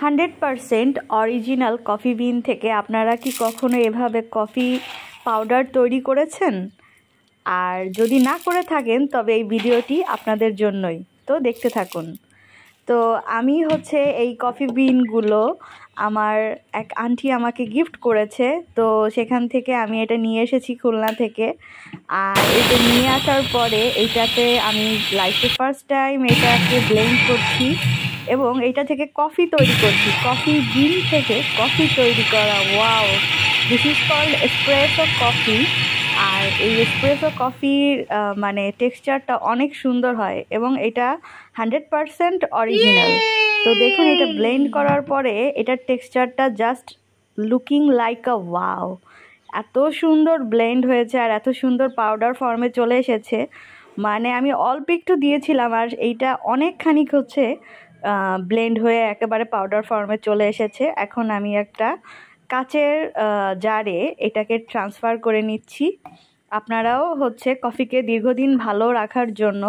100% original coffee বিন থেকে আপনারা কি কখনো এভাবে কফি পাউডার তৈরি করেছেন? আর যদি না করে থাকেন তবে এই ভিডিওটি আপনাদের জন্যই, তো দেখতে থাকুন। তো আমি এই কফি বিনগুলো আমার এক আন্টি আমাকে গিফট করেছে, তো সেখান থেকে আমি এটা নিয়ে এসেছি খুলনা থেকে। আর এটা নিয়ে আসার পরে এইটাতে আমি লাইফে ফার্স্ট টাইম এটাকে ব্লেন্ড করছি এবং এটা থেকে কফি তৈরি করছি। কফি বিন থেকে কফি তৈরি করা, wow, this is called espresso coffee. আর এই এসপ্রেসো কফির মানে টেক্সচারটা অনেক সুন্দর হয় এবং এটা 100% অরিজিনাল। তো দেখুন, এটা ব্লেন্ড করার পরে এটার টেক্সচারটা just looking like a wow, এত সুন্দর ব্লেন্ড হয়েছে আর এত সুন্দর পাউডার ফর্মে চলে এসেছে। মানে আমি অল্প একটু দিয়েছিলাম আর এইটা অনেকখানি ব্লেন্ড হয়ে একেবারে পাউডার ফর্মে চলে এসেছে। এখন আমি একটা কাচের জারে এটাকে ট্রান্সফার করে নিচ্ছি। আপনারাও কফিকে দীর্ঘদিন ভালো রাখার জন্য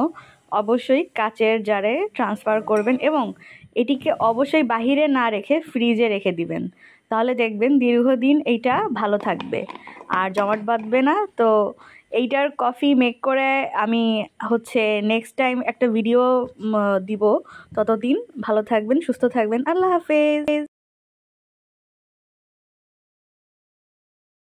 অবশ্যই কাচের জারে ট্রান্সফার করবেন এবং এটিকে অবশ্যই বাহিরে না রেখে ফ্রিজে রেখে দিবেন, তাহলে দেখবেন দীর্ঘদিন এইটা ভালো থাকবে আর জমাট বাঁধবে না। তো এইটার কফি মেক করে আমি নেক্সট টাইম একটা ভিডিও দিব। ততদিন ভালো থাকবেন, সুস্থ থাকবেন। আল্লাহ হাফেজ।